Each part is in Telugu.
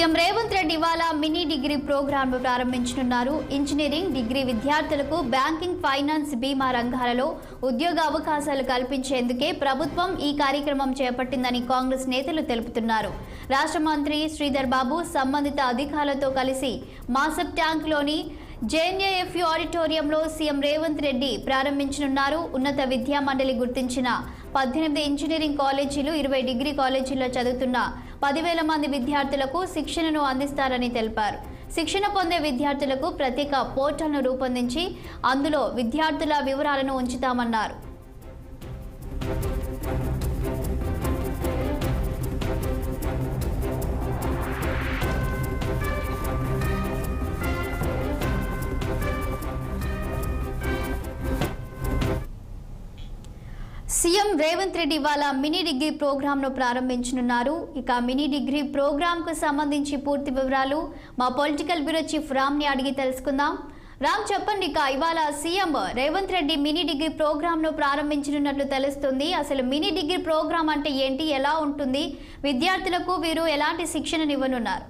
సీఎం రేవంత్ రెడ్డి ఇవాళ మినీ డిగ్రీ ప్రోగ్రాంను ప్రారంభించనున్నారు. ఇంజనీరింగ్ డిగ్రీ విద్యార్థులకు బ్యాంకింగ్, ఫైనాన్స్, బీమా రంగాలలో ఉద్యోగ అవకాశాలు కల్పించేందుకే ప్రభుత్వం ఈ కార్యక్రమం చేపట్టిందని కాంగ్రెస్ నేతలు తెలుపుతున్నారు. రాష్ట్ర మంత్రి శ్రీధర్ బాబు సంబంధిత అధికారులతో కలిసి మాసప్ ట్యాంక్లోని జేఎన్ఏఎఫ్యు ఆడిటోరియంలో సీఎం రేవంత్ రెడ్డి ప్రారంభించనున్నారు. ఉన్నత విద్యా మండలి గుర్తించిన 18 ఇంజనీరింగ్ కాలేజీలు, 20 డిగ్రీ కాలేజీల్లో చదువుతున్న 10,000 మంది విద్యార్థులకు శిక్షణను అందిస్తారని తెలిపారు. శిక్షణ పొందే విద్యార్థులకు ప్రత్యేక పోర్టల్ను రూపొందించి అందులో విద్యార్థుల వివరాలను ఉంచుతామన్నారు. సీఎం రేవంత్ రెడ్డి ఇవాళ మినీ డిగ్రీ ప్రోగ్రాంను ప్రారంభించనున్నారు. ఇక మినీ డిగ్రీ ప్రోగ్రాంకు సంబంధించి పూర్తి వివరాలు మా పొలిటికల్ బ్యూరో చీఫ్ రామ్ని అడిగి తెలుసుకుందాం. రామ్, చెప్పండి, ఇక ఇవాళ CM Revanth Reddy mini degree ప్రోగ్రాంను ప్రారంభించనున్నట్లు తెలుస్తుంది. అసలు మినీ డిగ్రీ ప్రోగ్రాం అంటే ఏంటి, ఎలా ఉంటుంది, విద్యార్థులకు వీరు ఎలాంటి శిక్షణను ఇవ్వనున్నారు?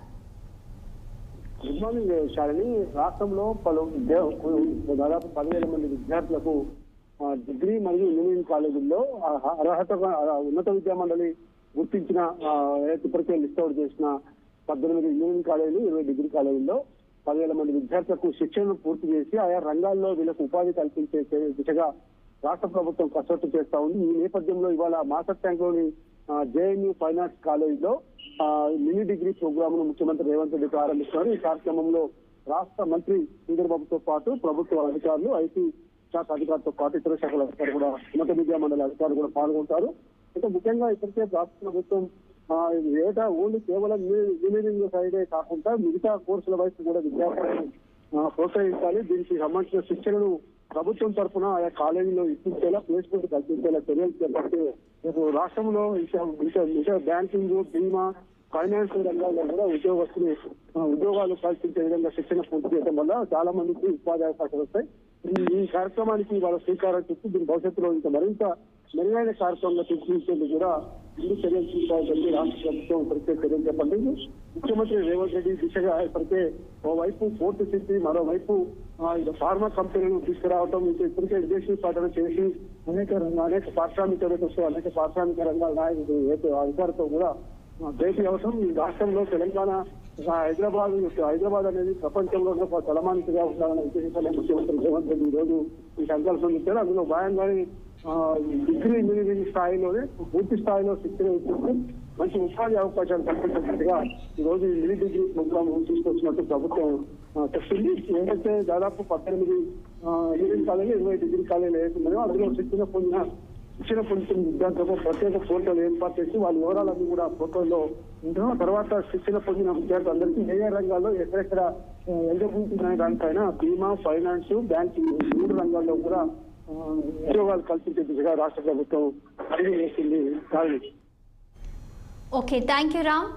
Good morning Shalini. రాష్ట్రంలో దాదాపు 10,000 మంది విద్యార్థులకు డిగ్రీ మరియు ఇంజనీరింగ్ కాలేజీల్లో అర్హతగా ఉన్నత విద్యా మండలి గుర్తించిన ఇప్పటికే లిస్ట్ అవుట్ చేసిన 18 ఇంజనీరింగ్ కాలేజీలు, 20 డిగ్రీ కాలేజీల్లో 10,000 మంది విద్యార్థులకు శిక్షణను పూర్తి చేసి ఆయా రంగాల్లో వీళ్ళకు ఉపాధి కల్పించే దిశగా రాష్ట్ర ప్రభుత్వం కసరత్తు చేస్తా ఉంది. ఈ నేపథ్యంలో ఇవాళ మాసప్ ట్యాంక్లోని జేఎన్యూ ఫైనాన్స్ కాలేజీలో మినీ డిగ్రీ ప్రోగ్రామ్ ను ముఖ్యమంత్రి రేవంత్ రెడ్డి ప్రారంభిస్తున్నారు. ఈ కార్యక్రమంలో రాష్ట్ర మంత్రి శ్రీధర్ బాబుతో పాటు ప్రభుత్వ అధికారులు, ఐటీ శాఖ అధికారులతో పాటు ఇతర శాఖల అధికారులు కూడా, ఉన్నత విద్యా మండలి అధికారులు కూడా పాల్గొంటారు. అయితే ముఖ్యంగా ఇప్పటికే రాష్ట్ర ప్రభుత్వం ఏటా ఓన్లీ కేవలం ఇంజనీరింగ్ సైడే కాకుండా మిగతా కోర్సుల వైపు కూడా విద్యార్థులను ప్రోత్సహించాలి. దీనికి సంబంధించిన శిక్షణను ప్రభుత్వం తరఫున ఆయా కాలేజీలో ఇప్పించేలా, ప్లేస్మెంట్ కల్పించేలా చర్యలు చేపట్టి రాష్ట్రంలో ఇంకా బ్యాంకింగ్, బీమా, ఫైనాన్స్ రంగాల్లో కూడా ఉద్యోగాలు కల్పించే విధంగా శిక్షణ పూర్తి చేయడం వల్ల చాలా మందికి ఉపాధి అవకాశాలు వస్తాయి. ఈ కార్యక్రమానికి వాళ్ళ శ్రీకారం చుట్టూ దీని భవిష్యత్తులో ఇంకా మరింత మెరుగైన కార్యక్రమంగా తీర్చిదిద్దేందుకు కూడా ముందు చర్యలు తీసుకోవాలని రాష్ట్ర ప్రభుత్వం ఇప్పటికే చర్యలు చేపట్టింది. ముఖ్యమంత్రి రేవంత్ రెడ్డి దిశగా ఇప్పటికే ఓవైపు పోర్టు సిటీ, మరోవైపు ఫార్మా కంపెనీలను తీసుకురావడం, ఇప్పటికే విదేశీ పర్యటన చేసి అనేక పారిశ్రామికవేత్తలతో, అనేక పారిశ్రామిక రంగాల నాయకులు అధికారులతో కూడా భేటీ అవసరం. ఈ రాష్ట్రంలో తెలంగాణ, హైదరాబాద్ అనేది ప్రపంచంలో తలమానికగా ఉండాలనే ఉద్దేశంతో ముఖ్యమంత్రి రేవంత్ రెడ్డి ఈ రోజు ఈ సంకల్పం ఇచ్చారు. అందులో భాగంగానే డిగ్రీ ఇంజనీరింగ్ స్థాయిలోనే పూర్తి స్థాయిలో శిక్షణ ఇచ్చి మంచి ఉపాధి అవకాశాలు కల్పించినట్టుగా ఈ రోజు ఈ మినీ డిగ్రీ ప్రోగ్రామ్ తీసుకొచ్చినట్టు ప్రభుత్వం చెప్తుంది. ఏదైతే దాదాపు 18 ఇంజనీరింగ్ కాలేజీలు, 20 డిగ్రీ కాలేజీలు ఏతున్నాయో అందులో శిక్షణ పొందిన విద్యార్థులకు ప్రత్యేక పోర్టల్ ఏర్పాటు చేసి వాళ్ళ వివరాలన్నీ కూడా పోర్టల్లో ఉంటున్న తర్వాత శిక్షణ పొందిన విద్యార్థులందరికీ ఏ రంగాల్లో ఎక్కడెక్కడ ఎదుర్కొంటున్నాయి దానిపైన బీమా, ఫైనాన్స్, బ్యాంకింగ్ 3 రంగాల్లో కూడా ఉద్యోగాలు కల్పించే దిశగా రాష్ట్ర ప్రభుత్వం అడుగు వేసింది. Okay, thank you Ram.